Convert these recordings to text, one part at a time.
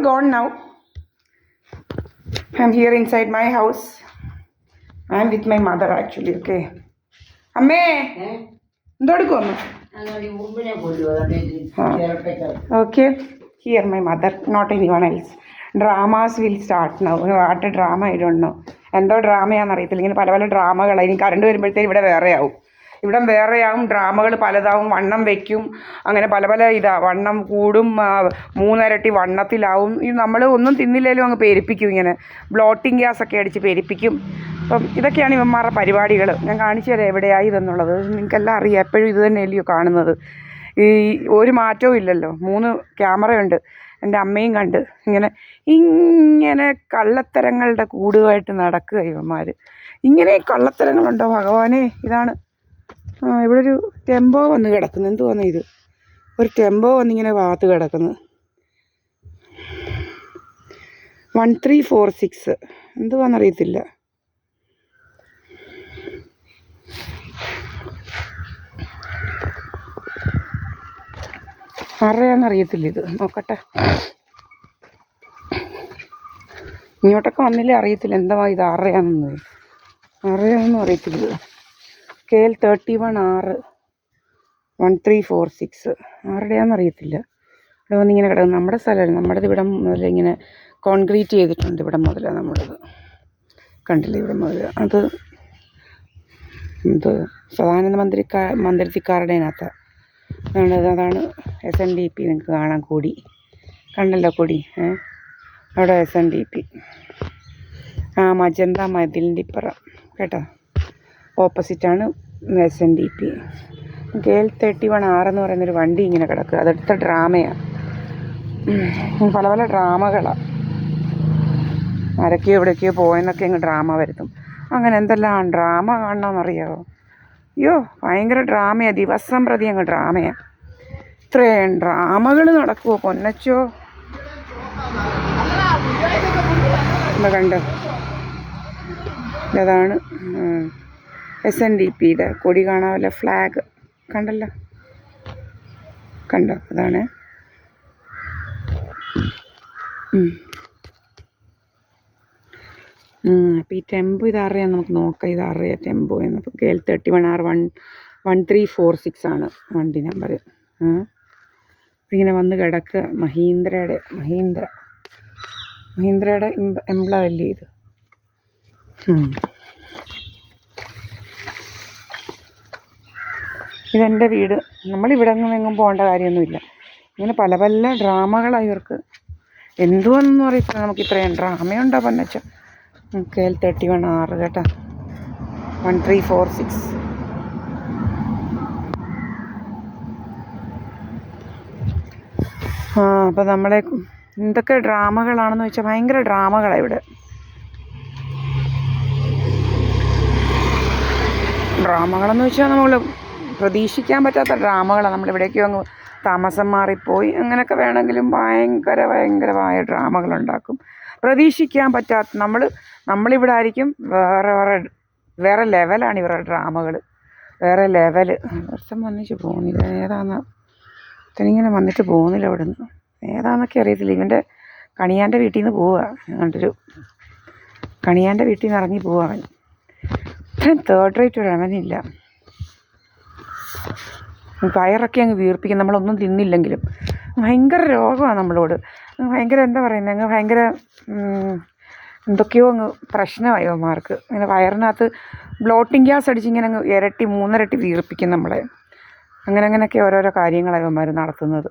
gone now. I'm here inside my house. I'm with my mother actually, okay. അമ്മേ എന്തെടുക്കും അമ്മ? Okay, here my mother, not anyone else. Dramas will start now. What a drama, I don't know. എന്തോ ഡ്രാമയാണെന്നറിയത്തില്ല. ഇങ്ങനെ പല പല ഡ്രാമകളാണ്. ഇനി current വരുമ്പോഴത്തേക്കും ഇവിടെ വേറെയാവും. ഇവിടെ വേറെയാവും, ഡ്രാമകൾ പലതാവും, വണ്ണം വയ്ക്കും, അങ്ങനെ പല പല വണ്ണം കൂടും, 3 ഇരട്ടി വണ്ണത്തിലാവും. ഈ നമ്മൾ ഒന്നും തിന്നില്ലേലും അങ്ങ് പെരുപ്പിക്കും, ഇങ്ങനെ ബ്ലോട്ടിങ് ഗ്യാസൊക്കെ അടിച്ച് പെരുപ്പിക്കും. അപ്പം ഇതൊക്കെയാണ് ഇവന്മാരുടെ പരിപാടികൾ. ഞാൻ കാണിച്ചു തരാം എവിടെയായി ഇതെന്നുള്ളത്. നിങ്ങൾക്കെല്ലാം അറിയാം, എപ്പോഴും ഇത് തന്നെയല്ലയോ കാണുന്നത്. ഈ ഒരു മാറ്റവും ഇല്ലല്ലോ. 3 ക്യാമറയുണ്ട്. എൻ്റെ അമ്മയും കണ്ട് ഇങ്ങനെ കള്ളത്തരങ്ങളുടെ കൂടുമായിട്ട് നടക്കുക ഇവന്മാർ. ഇങ്ങനെ കള്ളത്തരങ്ങളുണ്ടോ ഭഗവാനെ? ഇതാണ് ഇവിടെ ഒരു ടെമ്പോ വന്ന് കിടക്കുന്നു. എന്തുവാന്ന് ഇത്? ഒരു ടെമ്പോ വന്നിങ്ങനെ ഭാഗത്ത് കിടക്കുന്നു. 1346 എന്തുവാന്നറിയത്തില്ല. അറിയാന്നറിയത്തില്ല ഇത്. നോക്കട്ടെ, ഇങ്ങോട്ടൊക്കെ വന്നില്ലേ അറിയത്തില്ല എന്താ ഇത് അറിയാമെന്നൊന്നും അറിയത്തില്ല. KL 31R 1346 ആരുടെയാണെന്നറിയത്തില്ല. ഇവിടെ വന്നിങ്ങനെ കിടക്കുന്നു. നമ്മുടെ സ്ഥലമല്ല, നമ്മുടെ ഇവിടെ മുതൽ ഇങ്ങനെ കോൺക്രീറ്റ് ചെയ്തിട്ടുണ്ട്. ഇവിടെ മുതലാണ് നമ്മുടേത്. കണ്ടില്ലേ ഇവിടെ മുതൽ? അത് എന്ത് സദാനന്ദ മന്ദിരത്തിക്കാരുടെ അതാണ് SNDP. നിങ്ങൾക്ക് കാണാൻ കൊടി കണ്ടല്ലോ, കൊടി അവിടെ SNDP. മജന്ത മതിലിൻ്റെ ഇപ്പുറം കേട്ടോ, ഓപ്പോസിറ്റാണ് SNDP. KL 31R എന്ന് പറയുന്നൊരു വണ്ടി ഇങ്ങനെ കിടക്കുക. അതെടുത്ത ഡ്രാമയാണ്. പല പല ഡ്രാമകളാണ്. ആരൊക്കെയോ എവിടേക്കോ പോയെന്നൊക്കെ അങ്ങ് ഡ്രാമ വരുത്തും. അങ്ങനെ എന്തെല്ലാം ഡ്രാമ കാണണമെന്നറിയാമോ? അയ്യോ ഭയങ്കര ഡ്രാമയാണ്. ദിവസം പ്രതി അങ്ങ് ഡ്രാമയാണ്. ഇത്രയും ഡ്രാമകൾ നടക്കുമോ പൊന്നച്ചോ? എന്താ കണ്ടോ? അതാണ് SNDPയുടെ കൊടി കാണാമല്ലോ, ഫ്ലാഗ് കണ്ടല്ലോ, കണ്ടോ? അതാണ്. അപ്പോൾ ഈ ടെമ്പോ ഇതറിയാം, നമുക്ക് നോക്കാം. ഇതറിയാം ടെമ്പോ എന്ന്. അപ്പോൾ KL 31R 1346 ആണ് വണ്ടി നമ്പർ. ഇങ്ങനെ വന്ന് കിടക്കുക. മഹീന്ദ്രയുടെ എംബ്ലം അല്ലേ ഇത്? ഇതെൻ്റെ വീട്. നമ്മളിവിടെ എങ്ങും പോകേണ്ട കാര്യമൊന്നുമില്ല. ഇങ്ങനെ പല പല ഡ്രാമകളാണ് ഇവർക്ക്. എന്തുവാണെന്നൊന്നും അറിയത്തില്ല. നമുക്ക് ഇത്രയും ഡ്രാമയുണ്ടോ പൊന്നച്ച? KL 31R കേട്ടോ, 1346. അപ്പോൾ നമ്മളെ എന്തൊക്കെ ഡ്രാമകളാണെന്ന് വെച്ചാൽ ഭയങ്കര ഡ്രാമകളാണ് ഇവിടെ. ഡ്രാമകളെന്ന് വെച്ചാൽ നമ്മൾ പ്രതീക്ഷിക്കാൻ പറ്റാത്ത ഡ്രാമകളാണ്. നമ്മളിവിടേക്കും അങ്ങ് താമസം മാറിപ്പോയി അങ്ങനെയൊക്കെ വേണമെങ്കിലും ഭയങ്കരമായ ഡ്രാമകളുണ്ടാക്കും. പ്രതീക്ഷിക്കാൻ പറ്റാത്ത നമ്മളിവിടെ ആയിരിക്കും. വേറെ ലെവലാണ് ഇവരുടെ ഡ്രാമകൾ. വേറെ ലെവൽ. വർഷം വന്നിട്ട് പോകുന്നില്ല. ഏതാന്ന് ഇങ്ങനെ വന്നിട്ട് പോകുന്നില്ല ഇവിടെ നിന്ന്. ഏതാന്നൊക്കെ അറിയത്തില്ല. ഇവൻ്റെ കണിയാൻ്റെ വീട്ടിൽ നിന്ന് പോവുക. എന്നിട്ടൊരു കണിയാൻ്റെ വീട്ടിൽ നിന്ന് ഇറങ്ങി പോവുക അവൻ. ഇത്രയും തേർഡ് റേറ്റ് ഒരു അവനില്ല. വയറൊക്കെ അങ്ങ് വീർപ്പിക്കും നമ്മളൊന്നും തിന്നില്ലെങ്കിലും. ഭയങ്കര രോഗമാണ് നമ്മളോട്. ഭയങ്കര എന്താ പറയുന്നത്, അങ്ങ് ഭയങ്കര എന്തൊക്കെയോ അങ്ങ് പ്രശ്നമായി അവന്മാർക്ക്. ഇങ്ങനെ വയറിനകത്ത് ബ്ലോട്ടിങ് ഗ്യാസ് അടിച്ച് ഇങ്ങനെ അങ്ങ് 3 ഇരട്ടി വീർപ്പിക്കും നമ്മളെ. അങ്ങനെയൊക്കെ ഓരോരോ കാര്യങ്ങളാണ് ഇവന്മാർ നടത്തുന്നത്.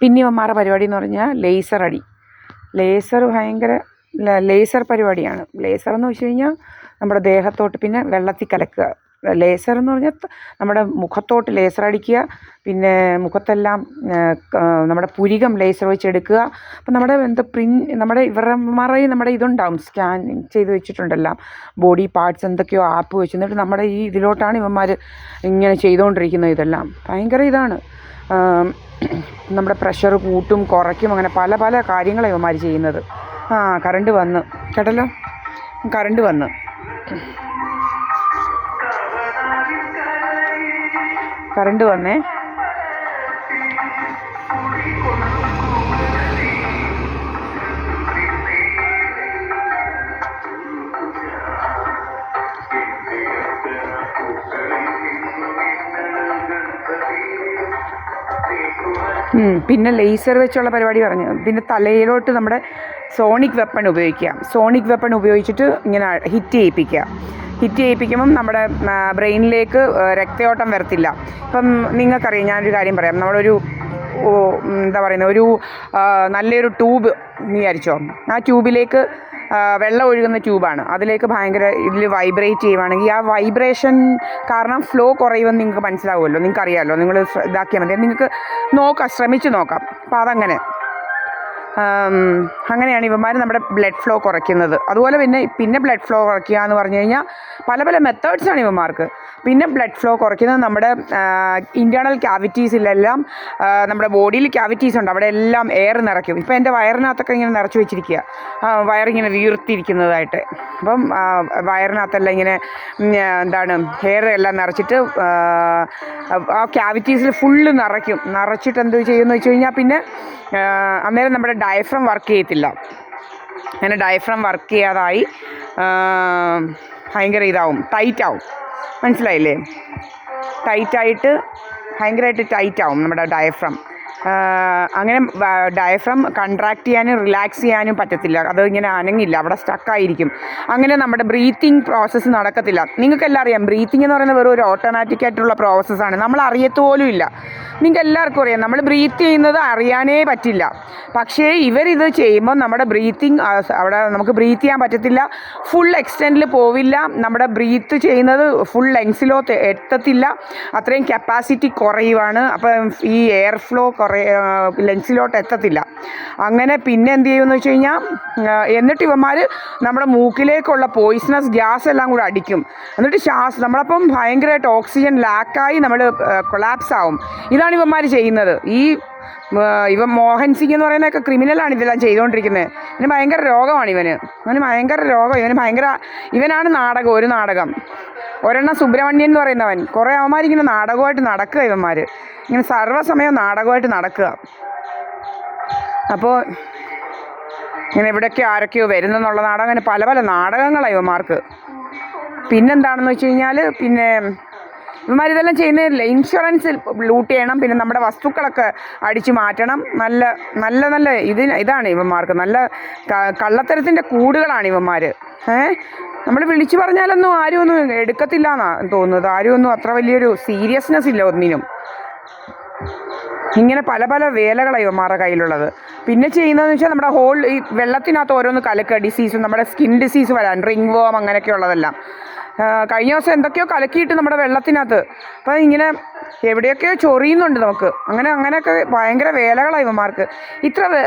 പിന്നെ ഇവന്മാരുടെ പരിപാടി എന്ന് പറഞ്ഞാൽ ലേസർ അടി. ലേസർ പരിപാടിയാണ്. ലേസർ എന്ന് വെച്ച് കഴിഞ്ഞാൽ നമ്മുടെ ദേഹത്തോട്ട്, പിന്നെ വെള്ളത്തിൽ കലക്കുക. ലേസർ എന്ന് പറഞ്ഞാൽ നമ്മുടെ മുഖത്തോട്ട് ലേസർ അടിക്കുക. പിന്നെ മുഖത്തെല്ലാം നമ്മുടെ പുരികം ലേസർ വെച്ചെടുക്കുക. അപ്പം നമ്മുടെ ഇവരുടെ ഇതുണ്ടാവും, സ്കാൻ ചെയ്ത് വെച്ചിട്ടുണ്ടെല്ലാം ബോഡി പാർട്സ് എന്തൊക്കെയോ ആപ്പ് വെച്ച്. എന്നിട്ട് നമ്മുടെ ഈ ഇതിലോട്ടാണ് ഇവന്മാർ ഇങ്ങനെ ചെയ്തുകൊണ്ടിരിക്കുന്നത്. ഇതെല്ലാം ഭയങ്കര ഇതാണ്. നമ്മുടെ പ്രഷർ കൂട്ടും കുറയ്ക്കും, അങ്ങനെ പല പല കാര്യങ്ങളാണ് ഇവന്മാർ ചെയ്യുന്നത്. കറണ്ട് വന്ന് കേട്ടല്ലോ, കറണ്ട് വന്ന്. കറണ്ട് വന്നേ. പിന്നെ ലേസർ വെച്ചുള്ള പരിപാടി പറഞ്ഞു. പിന്നെ തലയിലോട്ട് നമ്മുടെ സോണിക് വെപ്പൺ ഉപയോഗിക്കുക. സോണിക് വെപ്പൺ ഉപയോഗിച്ചിട്ട് ഇങ്ങനെ ഹിറ്റ് ചെയ്യിപ്പിക്കുമ്പം നമ്മുടെ ബ്രെയിനിലേക്ക് രക്തയോട്ടം വരത്തില്ല. ഇപ്പം നിങ്ങൾക്കറിയാം, ഞാനൊരു കാര്യം പറയാം. നമ്മളൊരു എന്താ പറയുന്നത്, ഒരു നല്ലൊരു ട്യൂബ് വിചാരിച്ചോ. ആ ട്യൂബിലേക്ക് വെള്ളം ഒഴുകുന്ന ട്യൂബാണ്. അതിലേക്ക് ഭയങ്കര ഇതിൽ വൈബ്രേറ്റ് ചെയ്യുവാണെങ്കിൽ ആ വൈബ്രേഷൻ കാരണം ഫ്ലോ കുറയുമെന്ന് നിങ്ങൾക്ക് മനസ്സിലാവുമല്ലോ, നിങ്ങൾക്കറിയാമല്ലോ. നിങ്ങൾ ഇതാക്കിയാൽ മതി, നിങ്ങൾക്ക് ശ്രമിച്ച് നോക്കാം. അപ്പോൾ അങ്ങനെയാണ് ഇവന്മാർ നമ്മുടെ ബ്ലഡ് ഫ്ലോ കുറയ്ക്കുന്നത്. അതുപോലെ പിന്നെ ബ്ലഡ് ഫ്ലോ കുറയ്ക്കുക എന്ന് പറഞ്ഞു കഴിഞ്ഞാൽ പല മെത്തേഡ്സാണ് ഇവന്മാർക്ക്. പിന്നെ ബ്ലഡ് ഫ്ലോ കുറയ്ക്കുന്നത് നമ്മുടെ ഇൻറ്റേർണൽ ക്യാവിറ്റീസിലെല്ലാം, നമ്മുടെ ബോഡിയിൽ ക്യാവിറ്റീസ് ഉണ്ട്, അവിടെ എല്ലാം എയർ നിറയ്ക്കും. ഇപ്പോൾ എൻ്റെ വയറിനകത്തൊക്കെ ഇങ്ങനെ നിറച്ച് വെച്ചിരിക്കുക, വയറിങ്ങനെ വീർത്തിരിക്കുന്നതായിട്ട്. അപ്പം വയറിനകത്തെല്ലാം ഇങ്ങനെ എന്താണ് എയർ എല്ലാം നിറച്ചിട്ട് ആ ക്യാവിറ്റീസിൽ ഫുള്ള് നിറച്ചിട്ട് എന്ത് ചെയ്യുമെന്ന് വെച്ച് കഴിഞ്ഞാൽ പിന്നെ അന്നേരം നമ്മുടെ ഡയഫ്രം വർക്ക് ചെയ്യത്തില്ല. അങ്ങനെ ഡയഫ്രം വർക്ക് ചെയ്യാതായി ഭയങ്കര ടൈറ്റാവും. മനസ്സിലായില്ലേ? ഭയങ്കരമായിട്ട് ടൈറ്റാവും നമ്മുടെ ഡയഫ്രം. അങ്ങനെ ഡയഫ്രം കൺട്രാക്ട് ചെയ്യാനും റിലാക്സ് ചെയ്യാനും പറ്റത്തില്ല. അത് ഇങ്ങനെ അനങ്ങില്ല, അവിടെ സ്റ്റക്കായിരിക്കും. അങ്ങനെ നമ്മുടെ ബ്രീത്തിങ് പ്രോസസ്സ് നടക്കത്തില്ല. നിങ്ങൾക്കെല്ലാം അറിയാം, ബ്രീത്തിങ് എന്ന് പറയുന്നത് വെറും ഒരു ഓട്ടോമാറ്റിക്കായിട്ടുള്ള പ്രോസസ്സാണ്. നമ്മൾ അറിയത്തുപോലും ഇല്ല. നിങ്ങൾക്ക് എല്ലാവർക്കും അറിയാം, നമ്മൾ ബ്രീത്ത് ചെയ്യുന്നത് അറിയാനേ പറ്റില്ല. പക്ഷേ ഇവരിത് ചെയ്യുമ്പോൾ നമ്മുടെ ബ്രീത്തിങ് അവിടെ നമുക്ക് ബ്രീത്ത് ചെയ്യാൻ പറ്റത്തില്ല, ഫുൾ എക്സ്റ്റെൻഡിൽ പോവില്ല, നമ്മുടെ ബ്രീത്ത് ചെയ്യുന്നത് ഫുൾ ലെങ്സിലോട്ട് എത്തത്തില്ല, അത്രയും കപ്പാസിറ്റി കുറയുവാണ്. അപ്പം ഈ എയർ ഫ്ലോ ലെങ്സിലോട്ട് എത്തത്തില്ല. അങ്ങനെ പിന്നെ എന്ത് ചെയ്യുമെന്ന് വെച്ച് കഴിഞ്ഞാൽ, എന്നിട്ട് ഇവന്മാർ നമ്മുടെ മൂക്കിലേക്കുള്ള പോയിസണസ് ഗ്യാസ് എല്ലാം കൂടെ അടിക്കും. എന്നിട്ട് നമ്മളപ്പം ഭയങ്കരമായിട്ട് ഓക്സിജൻ ലാക്കായി നമ്മൾ കൊളാപ്സ് ആവും. ഇതാണ് ഇവന്മാർ ചെയ്യുന്നത്. ഇവൻ മോഹൻ സിംഗ് എന്ന് പറയുന്നതൊക്കെ ക്രിമിനലാണ് ഇതെല്ലാം ചെയ്തുകൊണ്ടിരിക്കുന്നത്. ഇവന് ഭയങ്കര രോഗമാണ്. ഇവനാണ് ഒരു നാടകം. ഒരെണ്ണം സുബ്രഹ്മണ്യൻ എന്ന് പറയുന്നവൻ. കുറേ അവന്മാരിങ്ങനെ നാടകമായിട്ട് നടക്കുക. ഇവന്മാർ ഇങ്ങനെ സർവ്വസമയം നാടകമായിട്ട് നടക്കുക. അപ്പോൾ ഇങ്ങനെ ഇവിടെയൊക്കെ ആരൊക്കെയോ വരുന്നെന്നുള്ള നാടകം, അങ്ങനെ പല നാടകങ്ങളാണ് ഇവന്മാർക്ക്. പിന്നെന്താണെന്ന് വെച്ച് കഴിഞ്ഞാൽ, ഇവന്മാരിതെല്ലാം ചെയ്യുന്നില്ല. ഇൻഷുറൻസ് ലൂട്ട് ചെയ്യണം, പിന്നെ നമ്മുടെ വസ്തുക്കളൊക്കെ അടിച്ചു മാറ്റണം. നല്ല ഇതാണ് ഇവന്മാർക്ക്. നല്ല കള്ളത്തരത്തിൻ്റെ കൂടുകളാണ് ഇവന്മാർ. നമ്മൾ വിളിച്ചു പറഞ്ഞാലൊന്നും ആരും ഒന്നും എടുക്കത്തില്ല എന്നാണ് തോന്നുന്നത്. ആരും ഒന്നും അത്ര വലിയൊരു സീരിയസ്നെസ് ഇല്ല ഒന്നിനും. ഇങ്ങനെ പല വേലകളാണ് ഇവന്മാരുടെ കയ്യിലുള്ളത്. പിന്നെ ചെയ്യുന്നതെന്ന് വെച്ചാൽ നമ്മുടെ ഈ വെള്ളത്തിനകത്ത് ഓരോന്ന് കലക്കുക, ഡിസീസും നമ്മുടെ സ്കിൻ ഡിസീസ് വരാൻ, റിംഗ് വോം അങ്ങനെയൊക്കെ ഉള്ളതെല്ലാം. കഴിഞ്ഞ ദിവസം എന്തൊക്കെയോ കലക്കിയിട്ട് നമ്മുടെ വെള്ളത്തിനകത്ത്. അപ്പോൾ ഇങ്ങനെ എവിടെയൊക്കെയോ ചൊറിയുന്നുണ്ട് നമുക്ക്. അങ്ങനെയൊക്കെ ഭയങ്കര വേലകളാണ് ഇവന്മാർക്ക്.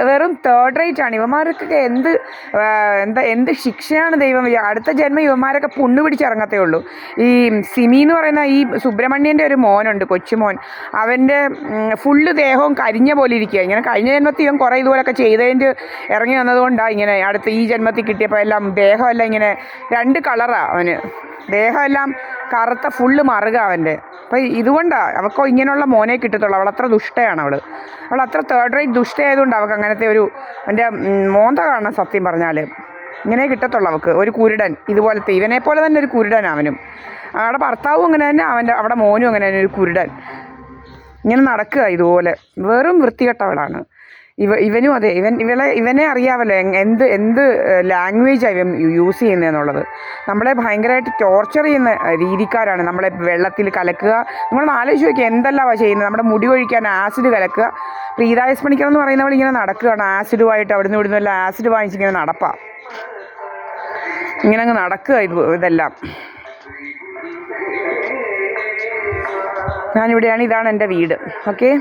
വെറും തേർഡ് റേറ്റ് ആണ് ഇവന്മാർക്കൊക്കെ. എന്ത് ശിക്ഷയാണ് ദൈവം. അടുത്ത ജന്മം ഇവന്മാരൊക്കെ പുണ്ണ് പിടിച്ചിറങ്ങത്തേ ഉള്ളൂ. ഈ സിമി എന്ന് പറയുന്ന ഈ സുബ്രഹ്മണ്യൻ്റെ ഒരു മോനുണ്ട്, കൊച്ചുമോൻ. അവൻ്റെ ഫുള്ള് ദേഹവും കരിഞ്ഞ പോലെ ഇരിക്കുക. ഇങ്ങനെ കഴിഞ്ഞ ജന്മത്തിൽ ഇവൻ കുറേ ഇതുപോലൊക്കെ ചെയ്തതിൻ്റെ ഇറങ്ങി വന്നതുകൊണ്ടാണ് ഇങ്ങനെ അടുത്ത ഈ ജന്മത്തിൽ കിട്ടിയപ്പോൾ എല്ലാം ദേഹമെല്ലാം ഇങ്ങനെ 2 കളറാണ് അവന്. ദേഹമെല്ലാം കറുത്ത ഫുള്ള് മറുക അവൻ്റെ. അപ്പോൾ ഇതുകൊണ്ടാണ് അവൾക്ക് ഇങ്ങനെയുള്ള മോനെ കിട്ടത്തുള്ളൂ. അവളത്ര ദുഷ്ടയാണ്. അവളത്ര തേർഡ് റേറ്റ് ദുഷ്ടയായതുകൊണ്ട് അവൾക്ക് അങ്ങനത്തെ എൻ്റെ മോന്ത കാണാൻ സത്യം പറഞ്ഞാൽ ഇങ്ങനെ കിട്ടത്തുള്ളൂ അവൾക്ക്. ഒരു കുരുടൻ ഇതുപോലത്തെ, ഇവനെപ്പോലെ തന്നെ ഒരു കുരുടൻ അവനും. അവിടെ ഭർത്താവും അങ്ങനെ തന്നെ, അവിടെ മോനും അങ്ങനെ തന്നെ ഒരു കുരുടൻ. ഇങ്ങനെ നടക്കുക ഇതുപോലെ. വെറും വൃത്തികെട്ടവളാണ്. ഇവനും അതെ. ഇവനെ അറിയാമല്ലോ എന്ത് ലാംഗ്വേജാണ് ഇവൻ യൂസ് ചെയ്യുന്നതെന്നുള്ളത്. നമ്മളെ ഭയങ്കരമായിട്ട് ടോർച്ചർ ചെയ്യുന്ന രീതിക്കാരാണ്. നമ്മളെ വെള്ളത്തിൽ കലക്കുക. നമ്മളൊന്ന് ആലോചിച്ച് നോക്കിയാൽ എന്തെല്ലാമാണ് ചെയ്യുന്നത്. നമ്മുടെ മുടി ഒഴിക്കാൻ ആസിഡ് കലക്കുക. പ്രീതായസ് പണിക്കർ എന്ന് പറയുന്നവൾ ഇങ്ങനെ നടക്കുകയാണ് ആസിഡുമായിട്ട്. അവിടുന്ന് ഇവിടുന്നെല്ലാം ആസിഡ് വാങ്ങിച്ചിങ്ങനെ നടപ്പാ. ഇങ്ങനെ അങ്ങ് നടക്കുക ഇതെല്ലാം. ഞാനിവിടെയാണ്. ഇതാണ് എൻ്റെ വീട്. ഓക്കെ.